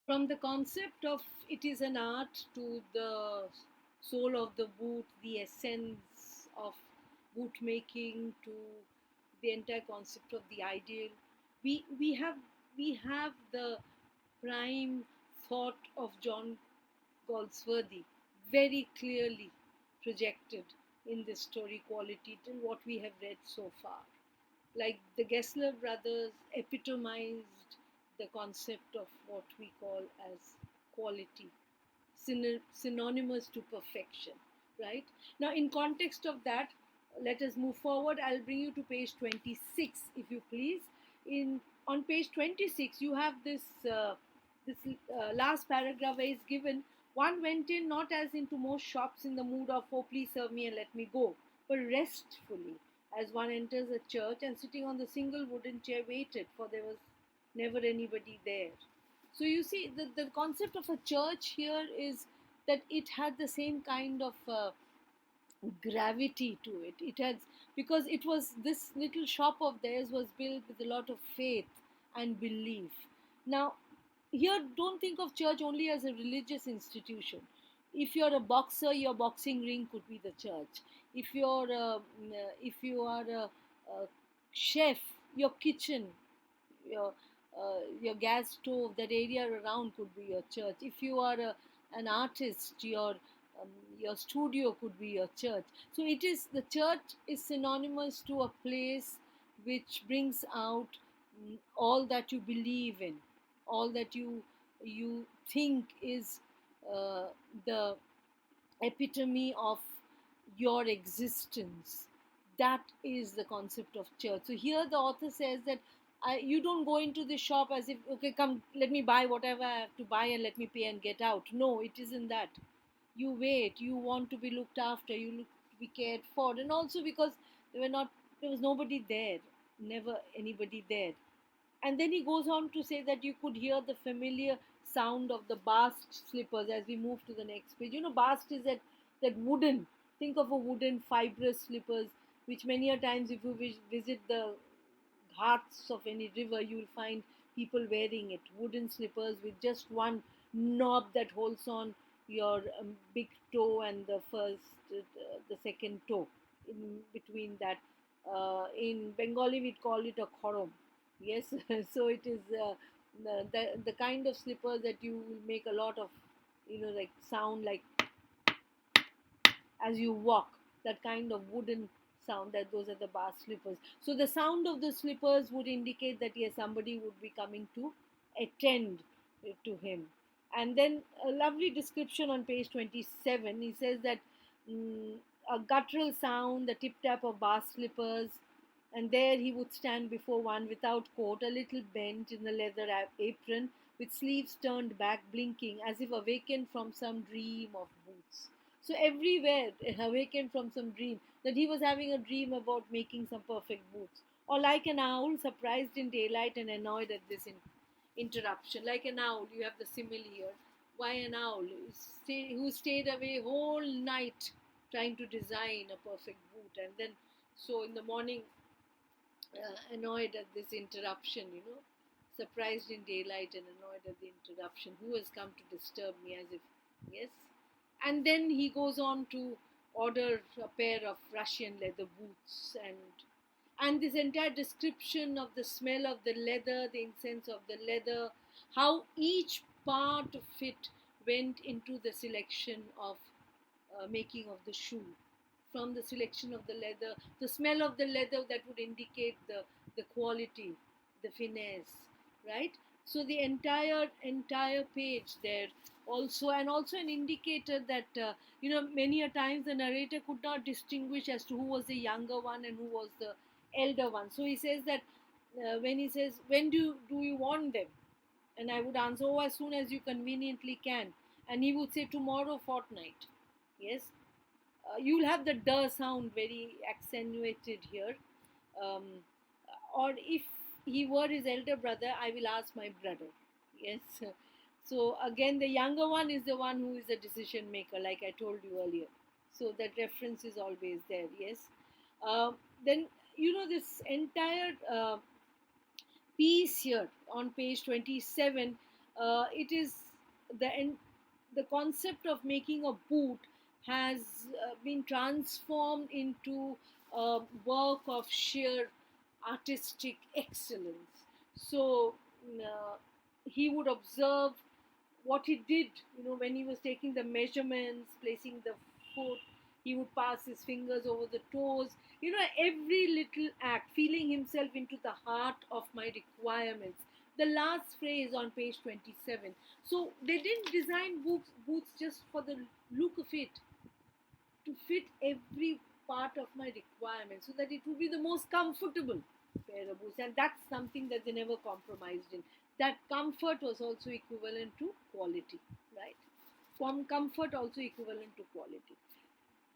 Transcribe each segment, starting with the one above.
From the concept of it is an art to the soul of the boot, the essence of boot making, to the entire concept of the ideal, we have the prime thought of John Galsworthy very clearly projected in this story quality till what we have read so far. Like the Gessler brothers epitomized the concept of what we call as quality, synonymous to perfection, right? Now, in context of that, let us move forward. I'll bring you to page 26, if you please. In On page 26, you have this last paragraph where is given. One went in not as into most shops in the mood of, oh, please serve me and let me go, but restfully, as one enters a church, and sitting on the single wooden chair waited, for there was never anybody there. So you see, the concept of a church here is that it had the same kind of gravity to it. It has, because it was, this little shop of theirs was built with a lot of faith and belief. Now, here, don't think of church only as a religious institution. If you're a boxer, your boxing ring could be the church. If you are a chef, your kitchen, your gas stove, that area around could be your church. If you are an artist, your studio could be your church. So it is, the church is synonymous to a place which brings out all that you believe in, all that you think is uh, the epitome of your existence. That is the concept of church. So here the author says that you don't go into the shop as if, okay, come, let me buy whatever I have to buy and let me pay and get out. No, it isn't that. You wait, you want to be looked after, you look to be cared for. And also because there was nobody there, never anybody there. And then he goes on to say that you could hear the familiar sound of the bast slippers as we move to the next page. You know, bast is that wooden, think of a wooden fibrous slippers, which many a times if you visit the ghats of any river, you'll find people wearing it. Wooden slippers with just one knob that holds on your big toe and the second toe in between that. In Bengali, we'd call it a khorom. Yes, so it is the kind of slippers that you will make a lot of, like sound, like as you walk, that kind of wooden sound, that those are the bar slippers. So the sound of the slippers would indicate that yes, somebody would be coming to attend to him. And then a lovely description on page 27. He says that mm, a guttural sound, the tip tap of bar slippers, and there he would stand before one without coat, a little bent in a leather apron, with sleeves turned back, blinking as if awakened from some dream of boots. So everywhere awakened from some dream, that he was having a dream about making some perfect boots. Or like an owl, surprised in daylight and annoyed at this interruption. Like an owl, you have the simile here. Why an owl? Who stayed away whole night trying to design a perfect boot, and then so in the morning, annoyed at this interruption, surprised in daylight and annoyed at the interruption. Who has come to disturb me? As if, yes. And then he goes on to order a pair of Russian leather boots, and this entire description of the smell of the leather, the incense of the leather, how each part of it went into the selection of making of the shoe. From the selection of the leather, the smell of the leather, that would indicate the quality, the finesse, right? So the entire page there also, and also an indicator that many a times the narrator could not distinguish as to who was the younger one and who was the elder one. So he says that when he says, when do you want them, and I would answer, oh, as soon as you conveniently can. And he would say, tomorrow fortnight. Yes, you'll have the duh sound very accentuated here. Um, or if he were his elder brother, I will ask my brother. Yes. So again, the younger one is the one who is the decision maker, like I told you earlier. So that reference is always there. Yes. Then this entire piece here on page 27 It is the concept of making a boot has been transformed into a work of sheer artistic excellence. So he would observe what he did, when he was taking the measurements, placing the foot, he would pass his fingers over the toes, every little act, feeling himself into the heart of my requirements. The last phrase on page 27. So they didn't design boots just for the look of it, to fit every part of my requirement so that it would be the most comfortable pair of boots. And that's something that they never compromised in. That comfort was also equivalent to quality, right? From comfort also equivalent to quality.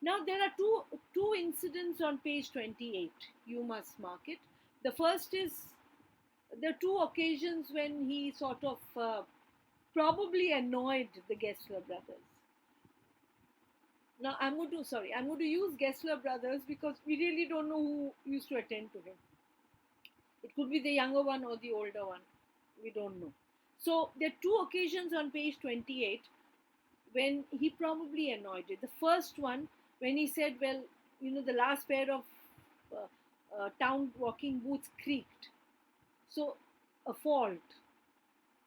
Now there are two incidents on page 28. You must mark it. The first is the two occasions when he sort of probably annoyed the Gessler brothers. Now I'm going to use Gessler brothers because we really don't know who used to attend to him. It could be the younger one or the older one. We don't know. So there are two occasions on page 28 when he probably annoyed it. The first one, when he said, well, the last pair of town walking boots creaked. So, a fault.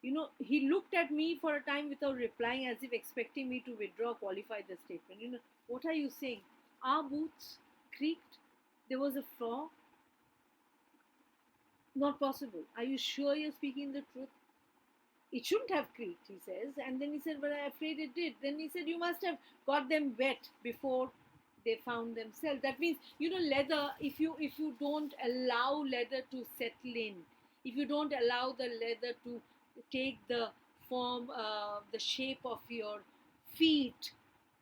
He looked at me for a time without replying, as if expecting me to withdraw, qualify the statement. What are you saying? Our boots creaked? There was a flaw? Not possible. Are you sure you're speaking the truth? It shouldn't have creaked, he says. And then he said, but I'm afraid it did. Then he said, you must have got them wet before they found themselves. That means, leather, if you don't allow leather to settle in, if you don't allow the leather to take the form, the shape of your feet,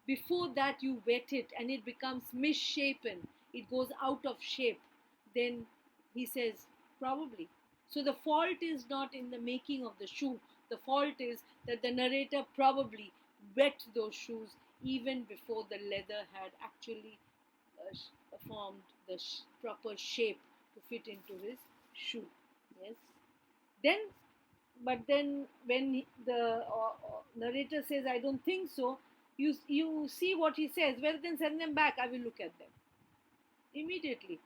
before that you wet it and it becomes misshapen, it goes out of shape, then he says, probably. So the fault is not in the making of the shoe. The fault is that the narrator probably wet those shoes even before the leather had actually formed the proper shape to fit into his shoe. Yes. Then, but then when narrator says, I don't think so, you see what he says. Well, then send them back. I will look at them immediately.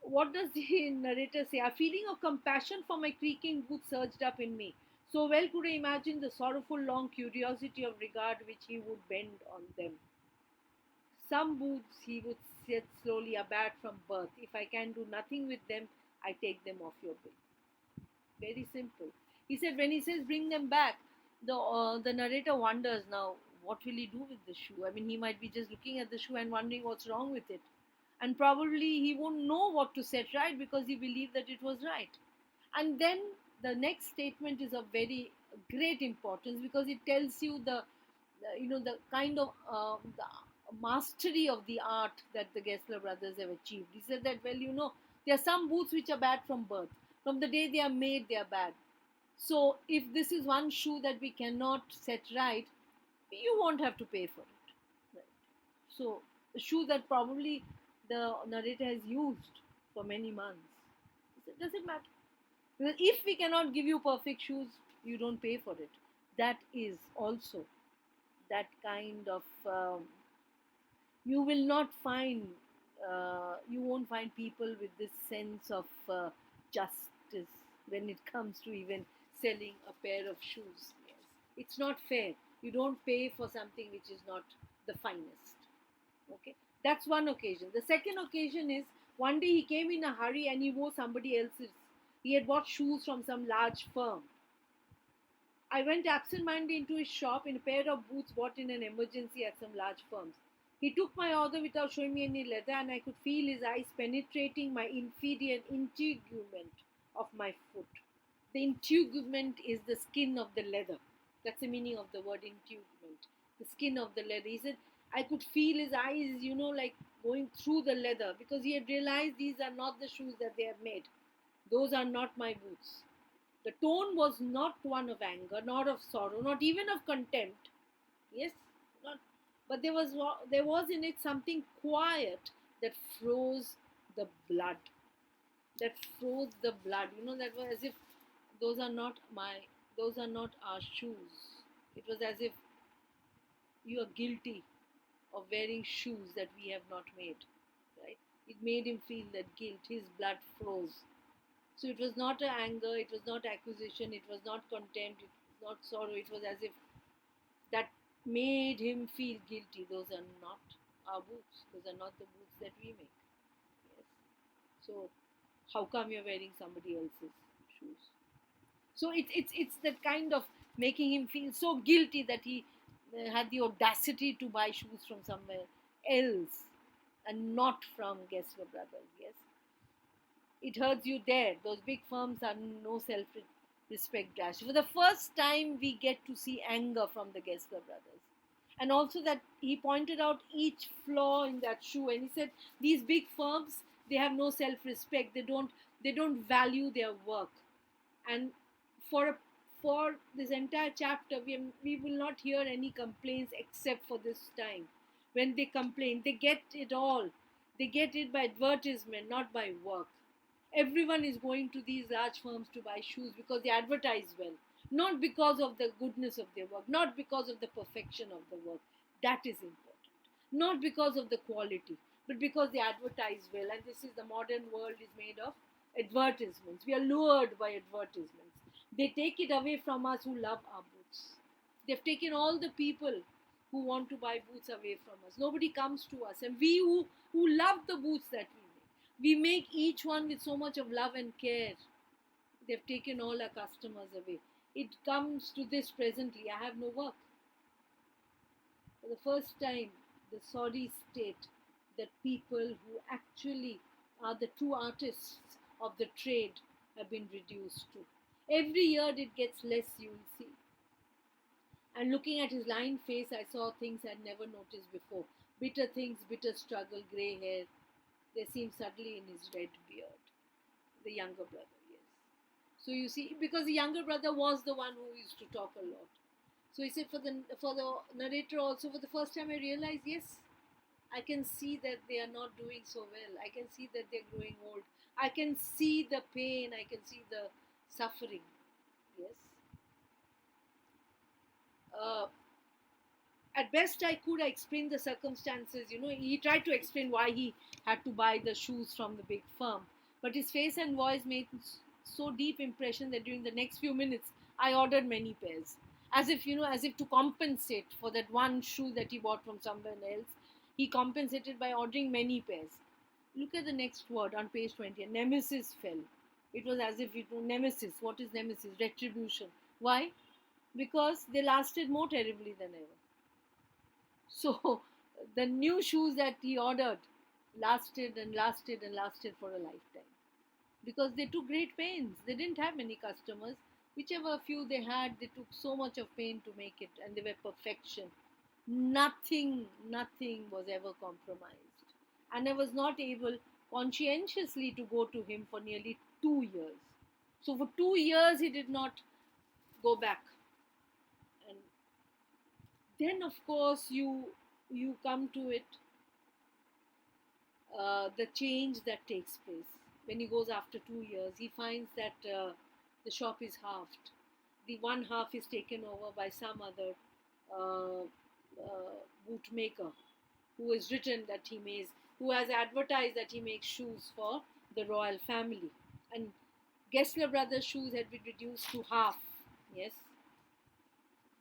What does the narrator say? A feeling of compassion for my creaking boots surged up in me. So well could I imagine the sorrowful long curiosity of regard which he would bend on them. Some boots, he would said slowly, are bad from birth. If I can do nothing with them, I take them off your bill. Very simple. He said, when he says bring them back, the narrator wonders now, what will he do with the shoe? I mean, he might be just looking at the shoe and wondering what's wrong with it. And probably he won't know what to set right because he believed that it was right. And then the next statement is of very great importance because it tells you the kind of the mastery of the art that the Gessler brothers have achieved. He said that, well, there are some boots which are bad from birth. From the day they are made, they are bad. So if this is one shoe that we cannot set right, you won't have to pay for it. Right. So the shoe that probably the narrator has used for many months, it doesn't matter. Because if we cannot give you perfect shoes, you don't pay for it. That is also that kind of you will not find you won't find people with this sense of justice when it comes to even selling a pair of shoes. Yes, it's not fair. You don't pay for something which is not the finest. Okay, that's one occasion. The second occasion is one day he came in a hurry and he wore somebody else's. He had bought shoes from some large firm. I went absent-mindedly into his shop in a pair of boots bought in an emergency at some large firms. He took my order without showing me any leather, and I could feel his eyes penetrating my inferior integument of my foot. The integument is the skin of the leather. That's the meaning of the word integument. The skin of the leather. He said, I could feel his eyes, like going through the leather because he had realized these are not the shoes that they have made. Those are not my boots. The tone was not one of anger, not of sorrow, not even of contempt. Yes, not, but there was in it something quiet that froze the blood. That froze the blood. That was as if those are not my those are not our shoes. It was as if you are guilty of wearing shoes that we have not made, right? It made him feel that guilt. His blood froze. So it was not anger, it was not accusation, it was not contempt, it was not sorrow. It was as if that made him feel guilty. Those are not our boots. Those are not the boots that we make. Yes. So how come you're wearing somebody else's shoes? So it's that kind of making him feel so guilty that he had the audacity to buy shoes from somewhere else and not from Gessler Brothers. Yes, it hurts you there. Those big firms are no self respect dash. For the first time, we get to see anger from the Gessler brothers. And also that he pointed out each flaw in that shoe, and he said these big firms, they have no self respect. They don't value their work. And for a, for this entire chapter, we will not hear any complaints except for this time. When they complain, they get it all. They get it by advertisement, not by work. Everyone is going to these large firms to buy shoes because they advertise well, not because of the goodness of their work, not because of the perfection of the work. That is important. Not because of the quality, but because they advertise well. And this is the modern world is made of advertisements. We are lured by advertisements. They take it away from us who love our boots. They've taken all the people who want to buy boots away from us. Nobody comes to us. And we who love the boots that we make each one with so much of love and care. They've taken all our customers away. It comes to this presently. I have no work. For the first time, the sorry state that people who actually are the true artists of the trade have been reduced to. Every year it gets less, you will see. And looking at his lined face, I saw things I'd never noticed before. Bitter things, bitter struggle, grey hair. They seemed suddenly in his red beard. The younger brother, yes. So you see, because the younger brother was the one who used to talk a lot. So he said for the narrator also, for the first time I realized, yes, I can see that they are not doing so well. I can see that they're growing old. I can see the pain. I can see the suffering. Yes. Uh, at best I could, I explained the circumstances. He tried to explain why he had to buy the shoes from the big firm. But his face and voice made so deep impression that during the next few minutes, I ordered many pairs. As if to compensate for that one shoe that he bought from somewhere else. He compensated by ordering many pairs. Look at the next word on page 20. Nemesis fell. It was as if nemesis. What is nemesis? Retribution. Why? Because they lasted more terribly than ever. So the new shoes that he ordered lasted and lasted and lasted for a lifetime because they took great pains. They didn't have many customers. Whichever few they had, they took so much of pain to make it, and they were perfection. Nothing was ever compromised. And I was not able conscientiously to go to him for nearly 2 years. So for 2 years, he did not go back. And then, of course, you come to it, the change that takes place when he goes after 2 years. He finds that the shop is halved. The one half is taken over by some other uh, bootmaker who has written that who has advertised that he makes shoes for the royal family. And Gessler Brothers' shoes had been reduced to half. Yes.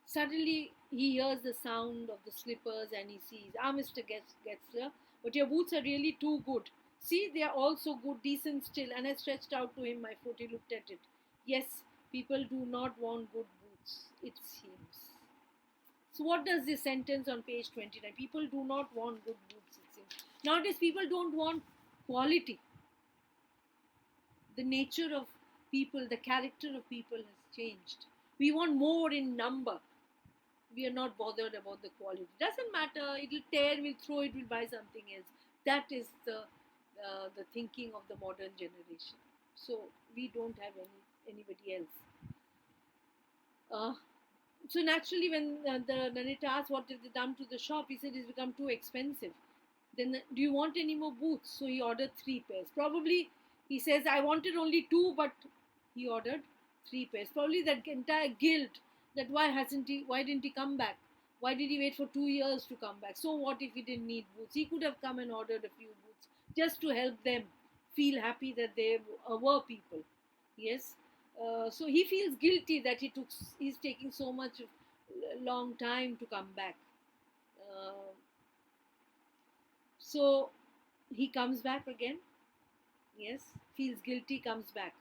Suddenly, he hears the sound of the slippers and he sees, Mr. Gessler, but your boots are really too good. See, they are also good, decent still. And I stretched out to him my foot. He looked at it. Yes, people do not want good boots, it seems. So, what does this sentence on page 29? People do not want good boots, it seems. Nowadays, people don't want quality. The nature of people, the character of people has changed. We want more in number. We are not bothered about the quality. Doesn't matter. It'll tear. We'll throw it. We'll buy something else. That is the thinking of the modern generation. So we don't have anybody else. So naturally, when the narrator asked what have they done to the shop, he said it's become too expensive. Then, do you want any more boots? So he ordered 3 pairs. Probably he says I wanted only 2, but he ordered three pairs. Probably that entire guilt that why didn't he come back? Why did he wait for 2 years to come back? So what if he didn't need boots? He could have come and ordered a few boots just to help them feel happy that they were people. Yes. So he feels guilty that he's taking so much long time to come back. Uh, so he comes back again. Yes, feels guilty, comes back.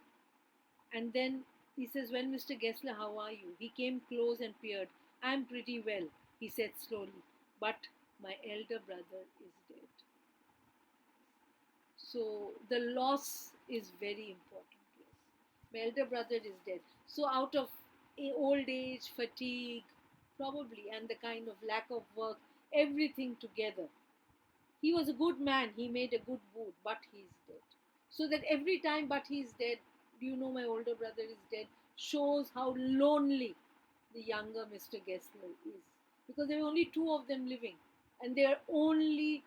And then he says, "Well, Mr. Gessler, how are you?" He came close and peered. "I'm pretty well," he said slowly, "but my elder brother is dead." So the loss is very important. Yes. My elder brother is dead. So out of old age, fatigue, probably, and the kind of lack of work, everything together, he was a good man. He made a good boot, but he's dead. So that every time, but he's dead, do you know my older brother is dead, shows how lonely the younger Mr. Gessler is. Because there were only two of them living. And their only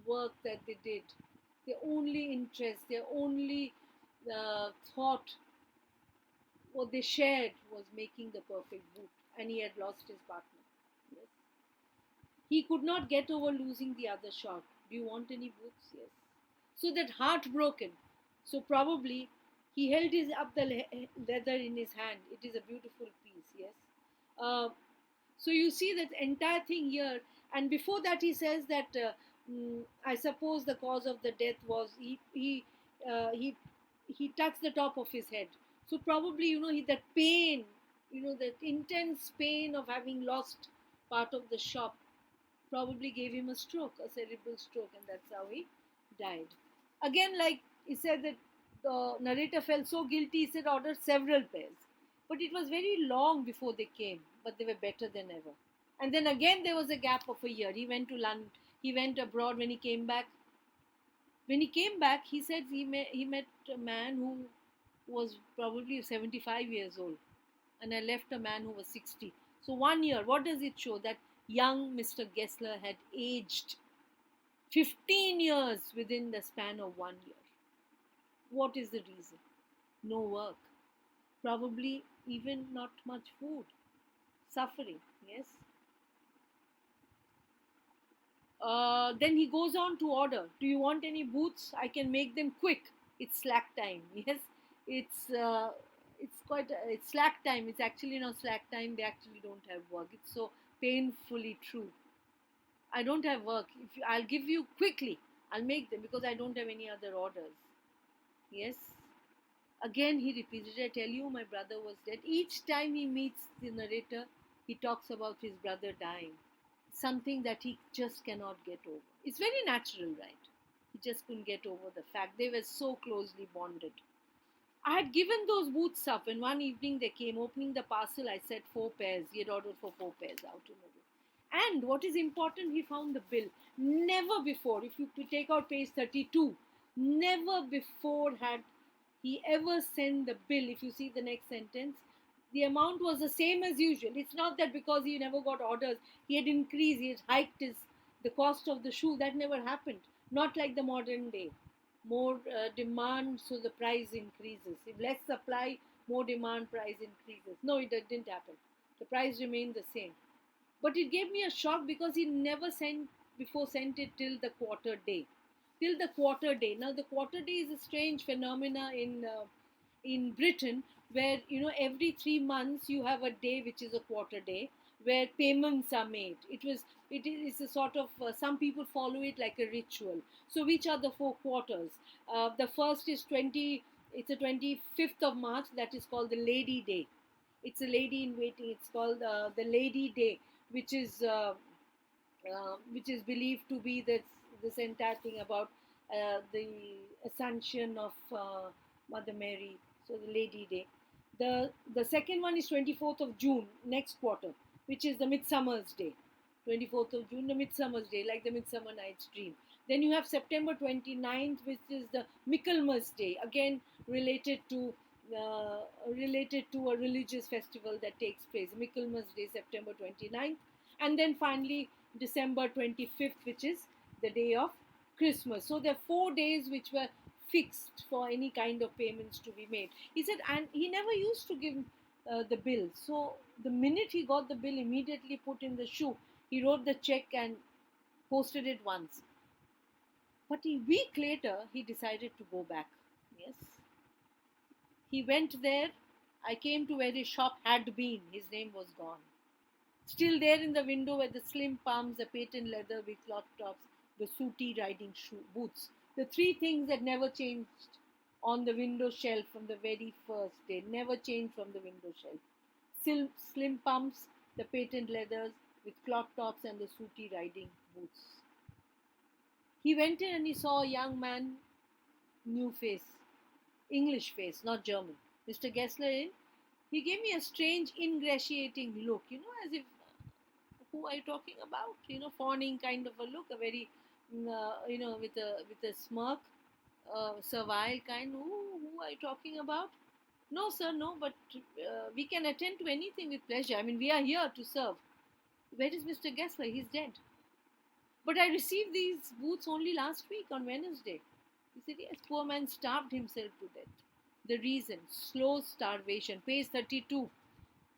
work that they did, their only interest, their only thought, what they shared was making the perfect boot. And he had lost his partner. Yes. He could not get over losing the other shot. "Do you want any boots?" Yes. So that heartbroken. So probably he held his up the leather in his hand. It is a beautiful piece. Yes. Uh, so you see that entire thing here. And before that, he says that I suppose the cause of the death was uh, he he touched the top of his head. So probably that pain, that intense pain of having lost part of the shop probably gave him a stroke, a cerebral stroke, and that's how he died. Again, like he said that the narrator felt so guilty, he said ordered several pairs. But it was very long before they came, but they were better than ever. And then again, there was a gap of a year. He went to London, he went abroad. When he came back, he said he met a man who was probably 75 years old, and I left a man who was 60. So 1 year, what does it show? That young Mr. Gessler had aged 15 years within the span of 1 year. What is the reason? No work. Probably even not much food. Suffering, yes. Then he goes on to order, "Do you want any boots? I can make them quick. It's slack time." Yes, it's it's slack time. It's actually not slack time. They actually don't have work. It's so painfully true. "I don't have work. I'll give you quickly. I'll make them because I don't have any other orders." Yes. Again, he repeated, "I tell you, my brother was dead." Each time he meets the narrator, he talks about his brother dying, something that he just cannot get over. It's very natural, right? He just couldn't get over the fact they were so closely bonded. I had given those boots up, and one evening they came. Opening the parcel, I said 4 pairs. He had ordered for 4 pairs out in a row. And what is important, he found the bill. Never before, if you take out page 32, never before had he ever sent the bill. If you see the next sentence, the amount was the same as usual. It's not that because he never got orders, he had increased, he had hiked the cost of the shoe. That never happened. Not like the modern day. More demand, so the price increases. If less supply, more demand, price increases. No, it didn't happen. The price remained the same. But it gave me a shock because he never sent it till the quarter day. Till the quarter day. Now the quarter day is a strange phenomena in Britain, where every 3 months you have a day which is a quarter day where payments are made. It is a sort of some people follow it like a ritual. So which are the 4 quarters? The first is 20. It's the 25th of March. That is called the Lady Day. It's a lady in waiting. It's called the Lady Day, which is which is believed to be this entire thing about the ascension of Mother Mary. So the Lady Day. The second one is 24th of June, next quarter, which is the Midsummer's Day. 24th of June, the Midsummer's Day, like the Midsummer Night's Dream. Then you have September 29th, which is the Michaelmas Day, again related to a religious festival that takes place. Michaelmas Day, September 29th. And then finally December 25th, which is the day of Christmas. So there are 4 days which were fixed for any kind of payments to be made. He said, and he never used to give the bill. So the minute he got the bill, immediately put in the shoe. He wrote the check and posted it once. But a week later, he decided to go back. Yes, he went there. I came to where his shop had been. His name was gone. Still there in the window were the slim palms, the patent leather with cloth tops, the sooty riding boots. The three things that never changed on the window shelf from the very first day. Never changed from the window shelf. Slim pumps, the patent leathers with cloth tops and the sooty riding boots. He went in and he saw a young man, new face, English face, not German. Mr. Gessler in. He gave me a strange, ingratiating look, as if, who are you talking about? Fawning kind of a look, a very, with a smirk, servile kind. Who are you talking about? No, sir, no, but we can attend to anything with pleasure. I mean, we are here to serve. Where is Mr. Gessler? He's dead. But I received these boots only last week on Wednesday. He said, yes, poor man starved himself to death. The reason, slow starvation. Page 32.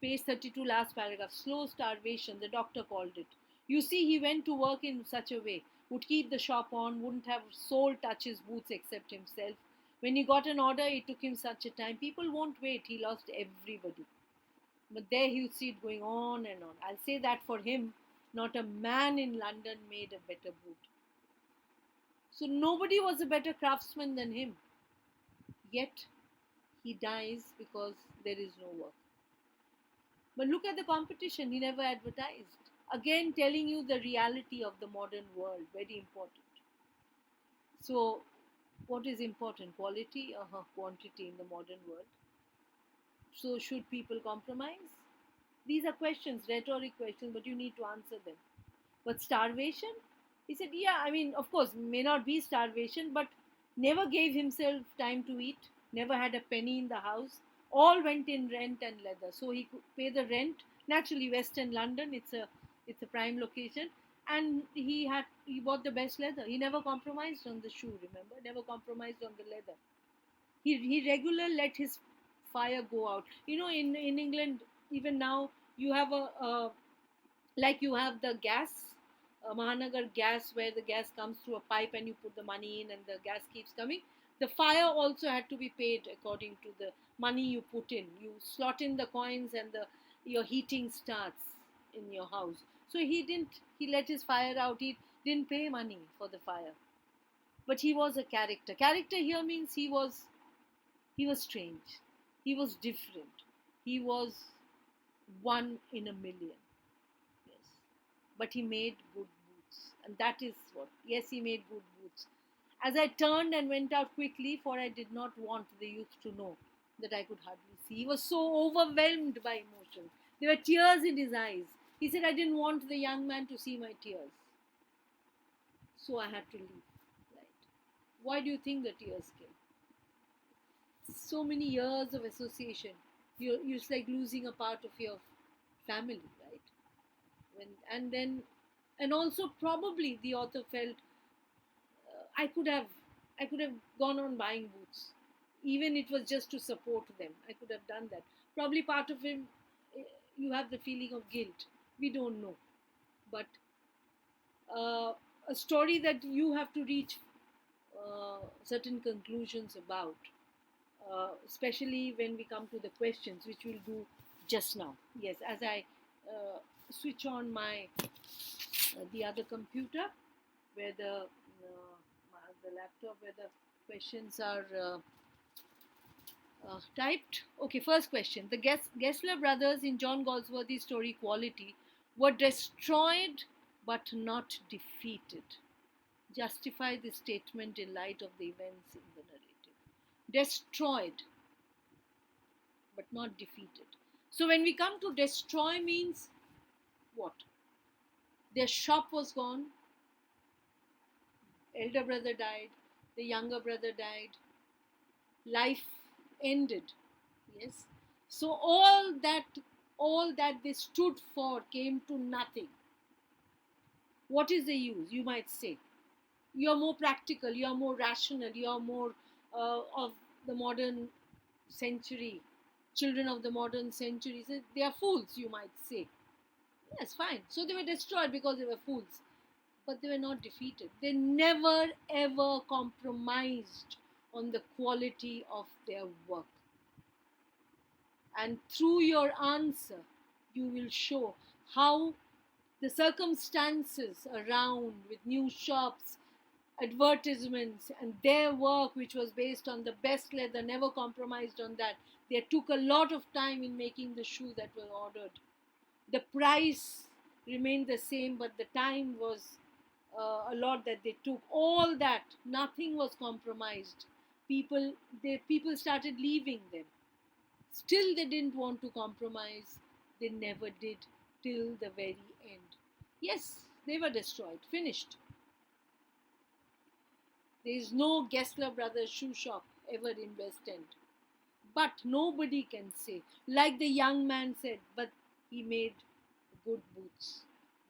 Page 32, last paragraph. Slow starvation, the doctor called it. You see, he went to work in such a way. Would keep the shop on, wouldn't have soul touch his boots except himself. When he got an order, it took him such a time. People won't wait. He lost everybody. But there he would see it going on and on. I'll say that for him, not a man in London made a better boot. So nobody was a better craftsman than him. Yet he dies because there is no work. But look at the competition, he never advertised. Again, telling you the reality of the modern world, very important. So, what is important? Quality or quantity in the modern world? So, should people compromise? These are questions, rhetoric questions, but you need to answer them. But starvation? He said, yeah, I mean, of course, may not be starvation, but never gave himself time to eat, never had a penny in the house, all went in rent and leather. So he could pay the rent. Naturally, Western London, it's a prime location, and he bought the best leather. He never compromised on the shoe. Remember, never compromised on the leather. He regularly let his fire go out. In England, even now, you have like you have the gas, Mahanagar gas, where the gas comes through a pipe and you put the money in and the gas keeps coming. The fire also had to be paid according to the money you put in. You slot in the coins and your heating starts in your house. So he let his fire out. He didn't pay money for the fire. But he was a character. Character here means he was strange. He was different. He was one in a million. Yes. But he made good boots. And that is what. Yes, he made good boots. As I turned and went out quickly, for I did not want the youth to know that I could hardly see. He was so overwhelmed by emotion. There were tears in his eyes. He said, I didn't want the young man to see my tears. So I had to leave. Right. Why do you think the tears came? So many years of association. It's like losing a part of your family, right? And also probably the author felt I could have gone on buying boots, even it was just to support them. I could have done that. Probably part of him, you have the feeling of guilt. We don't know, but a story that you have to reach certain conclusions about, especially when we come to the questions, which we'll do just now. Yes, as I switch on my the other computer, where the laptop where the questions are typed. Okay, first question. The Gessler brothers in John Galsworthy's story Quality were destroyed but not defeated. Justify this statement in light of the events in the narrative. Destroyed but not defeated. So when we come to destroy means what? Their shop was gone, elder brother died, the younger brother died, life ended. Yes. So all that they stood for came to nothing. What is the use? You might say. You are more practical, you are more rational, you are more of the modern century, children of the modern century, said they are fools, you might say. Yes, fine. So they were destroyed because they were fools. But they were not defeated. They never ever compromised on the quality of their work. And through your answer, you will show how the circumstances around, with new shops, advertisements, and their work, which was based on the best leather, never compromised on that. They took a lot of time in making the shoe that was ordered. The price remained the same, but the time was a lot that they took. All that, nothing was compromised. People started leaving them. Still, they didn't want to compromise. They never did till the very end. Yes, they were destroyed, finished. There is no Gessler Brothers shoe shop ever in West End. But nobody can say, like the young man said, but he made good boots.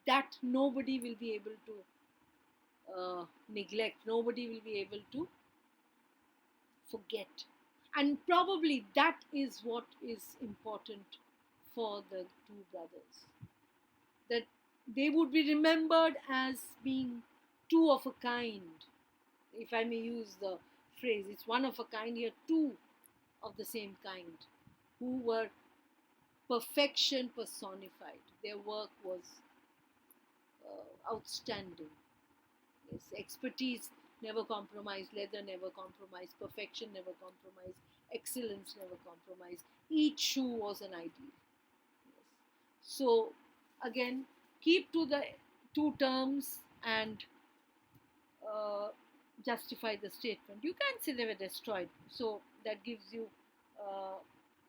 That nobody will be able to neglect, nobody will be able to forget. And probably that is what is important for the two brothers, that they would be remembered as being two of a kind, if I may use the phrase. It's one of a kind here, two of the same kind, who were perfection personified. Their work was outstanding. Yes, expertise never compromised, leather never compromised, perfection never compromised, excellence never compromised. Each shoe was an ideal. Yes. So, again, keep to the two terms and uh, justify the statement. You can't say they were destroyed. So, that gives you uh,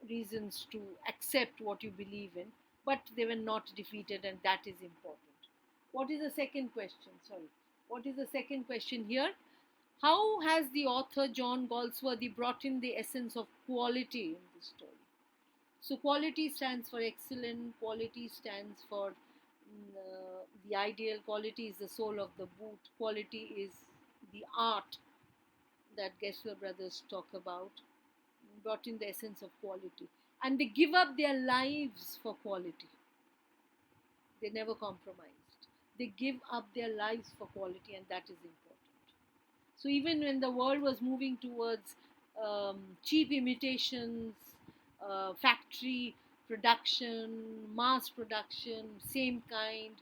reasons to accept what you believe in, but they were not defeated, and that is important. What is the second question? Sorry. What is the second question here? How has the author John Galsworthy brought in the essence of quality in this story? So, quality stands for excellent, quality stands for the ideal, quality is the soul of the boot, quality is the art that Gessler brothers talk about, brought in the essence of quality. And they give up their lives for quality. They never compromised. They give up their lives for quality, and that is important. So even when the world was moving towards cheap imitations, factory production, mass production, same kind,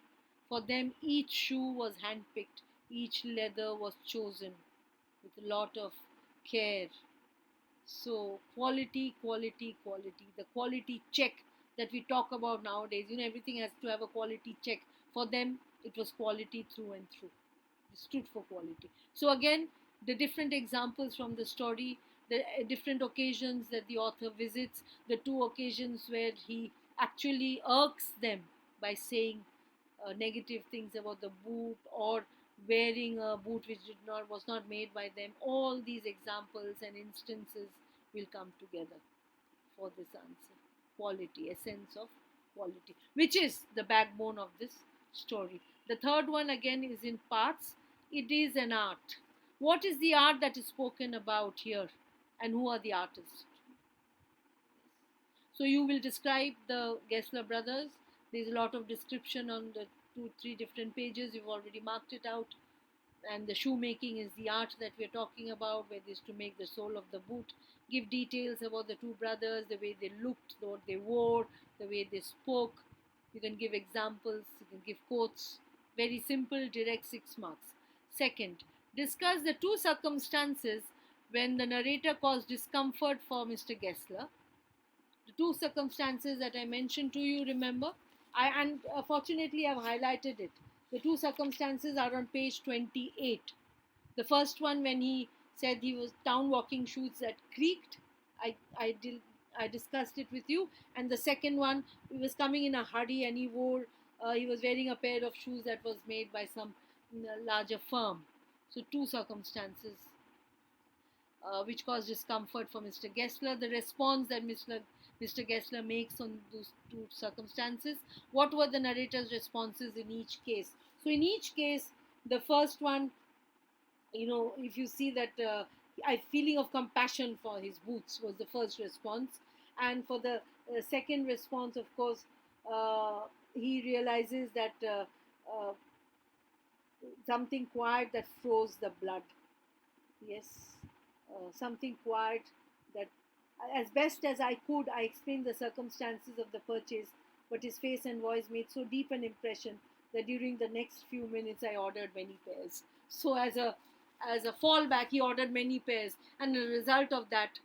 for them each shoe was handpicked, each leather was chosen with a lot of care. So quality, quality, quality. The quality check that we talk about nowadays, everything has to have a quality check. For them, it was quality through and through. It stood for quality. So again, the different examples from the story, the different occasions that the author visits, the two occasions where he actually irks them by saying negative things about the boot, or wearing a boot which was not made by them. All these examples and instances will come together for this answer. Quality, essence of quality, which is the backbone of this story. The third one again is in parts. It is an art. What is the art that is spoken about here, and who are the artists? So you will describe the Gessler brothers. There's a lot of description on the 2, 3 different pages. You've already marked it out. And the shoemaking is the art that we're talking about, where they used to make the sole of the boot. Give details about the two brothers, the way they looked, what they wore, the way they spoke. You can give examples, you can give quotes. Very simple, direct, 6 marks. Second, discuss the two circumstances when the narrator caused discomfort for Mr. Gessler. The two circumstances that I mentioned to you, remember? And fortunately, I've highlighted it. The two circumstances are on page 28. The first one, when he said he was down walking shoes that creaked, I discussed it with you. And the second one, he was coming in a hurry and he was wearing a pair of shoes that was made by some larger firm. So two circumstances which caused discomfort for Mr. Gessler. The response that Mr. Gessler makes on those two circumstances. What were the narrator's responses in each case? So in each case, the first one, if you see that a feeling of compassion for his boots was the first response. And for the second response, of course, uh, he realizes that something quiet that froze the blood. Yes, something quiet that, as best as I could, I explained the circumstances of the purchase, but his face and voice made so deep an impression that during the next few minutes I ordered many pairs. So as a fallback, he ordered many pairs, and the result of that,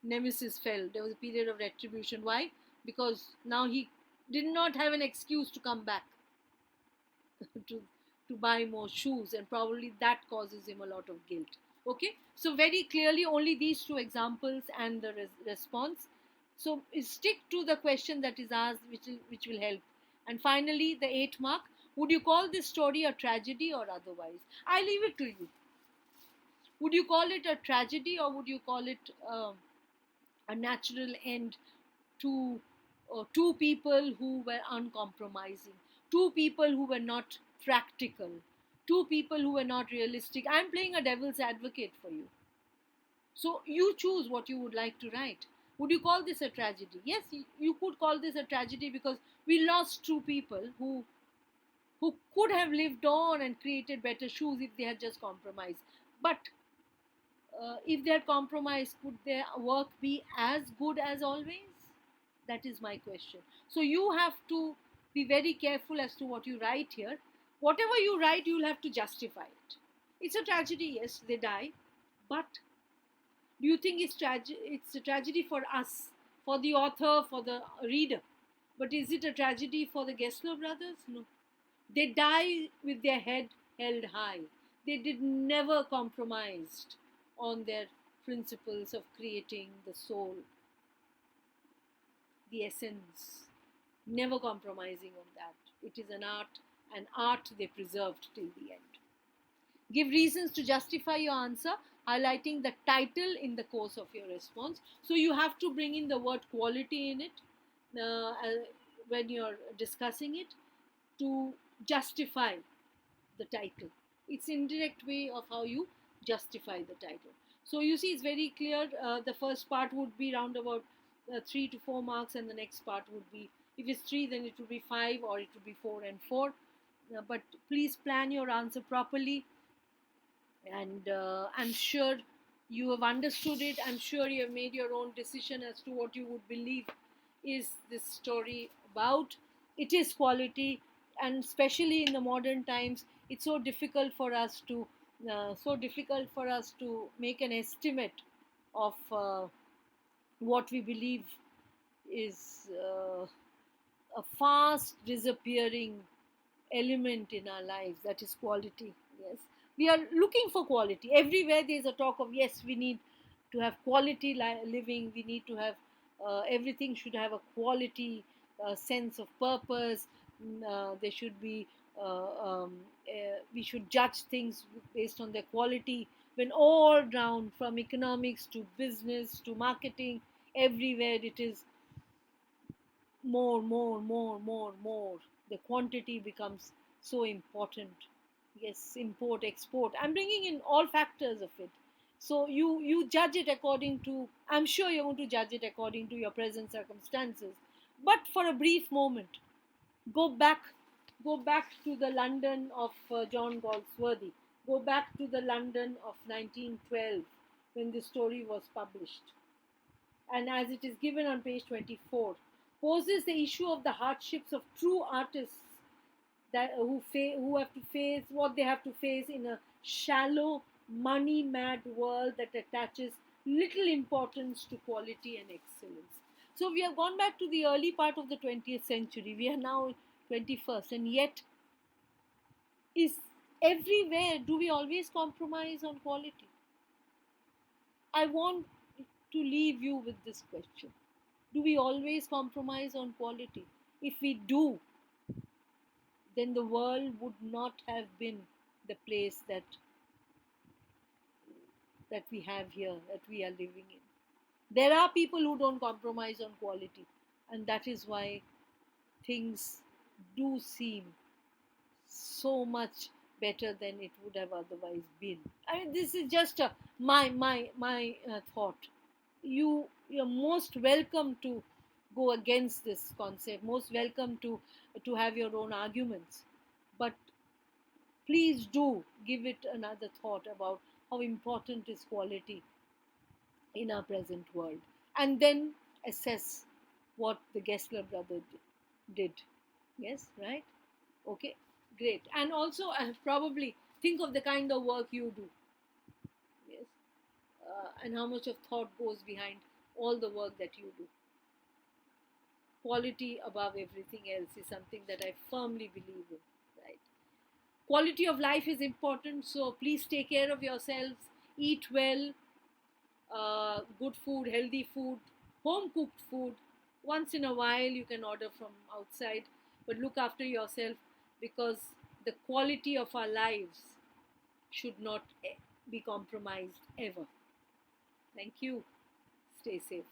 Nemesis fell. There was a period of retribution. Why? Because now he did not have an excuse to come back to to buy more shoes, and probably that causes him a lot of guilt. Okay, so very clearly only these two examples and the response. So stick to the question that is asked, which will help. And finally, the 8 mark: would you call this story a tragedy or otherwise? I leave it to you. Would you call it a tragedy, or would you call it a natural end to two people who were uncompromising, two people who were not practical, two people who were not realistic? I'm playing a devil's advocate for you. So you choose what you would like to write. Would you call this a tragedy? Yes, you could call this a tragedy because we lost two people who could have lived on and created better shoes if they had just compromised. But if they had compromised, could their work be as good as always? That is my question. So you have to be very careful as to what you write here. Whatever you write, you'll have to justify it. It's a tragedy, yes, they die, but do you think it's a tragedy for us, for the author, for the reader? But is it a tragedy for the Gessler brothers? No. They die with their head held high. They did never compromised on their principles of creating the soul, the essence, never compromising on that. It is an art they preserved till the end. Give reasons to justify your answer, highlighting the title in the course of your response. So you have to bring in the word quality in it when you're discussing it to justify the title. It's indirect way of how you justify the title. So you see, it's very clear. The first part would be round about 3 to 4 marks, and the next part would be, if it's 3, then it would be 5, or it would be 4 and 4. But please plan your answer properly, and I'm sure you have understood it. I'm sure you have made your own decision as to what you would believe is this story about. It is quality, and especially in the modern times, it's so difficult for us to make an estimate of what we believe is a fast disappearing element in our lives, that is quality. Yes, we are looking for quality everywhere. There's a talk of, yes, we need to have quality living, we need to have everything should have a quality sense of purpose. There should be we should judge things based on their quality, when all round, from economics to business to marketing, everywhere it is more, more, more, more, more. The quantity becomes so important. Yes, import, export. I'm bringing in all factors of it. So you judge it according to. I'm sure you're going to judge it according to your present circumstances. But for a brief moment, go back, go back to the London of John Galsworthy. Go back to the London of 1912 when this story was published, and as it is given on page 24, poses the issue of the hardships of true artists who have to face what they have to face in a shallow, money mad world that attaches little importance to quality and excellence. So we have gone back to the early part of the 20th century. We are now 21st, and yet is everywhere do we always compromise on quality? I want to leave you with this question. Do we always compromise on quality? If we do, then the world would not have been the place that we have here, that we are living in. There are people who don't compromise on quality, and that is why things do seem so much better than it would have otherwise been. I mean, this is just my thought. You're most welcome to go against this concept, most welcome to have your own arguments, but please do give it another thought about how important is quality in our present world, and then assess what the Gessler brother did. Yes, right? Okay, great. And also, probably think of the kind of work you do. Yes, and how much of thought goes behind all the work that you do. Quality above everything else is something that I firmly believe in. Right? Quality of life is important, so please take care of yourselves. Eat well, good food, healthy food, home cooked food. Once in a while, you can order from outside, but look after yourself, because the quality of our lives should not be compromised ever. Thank you. Stay safe.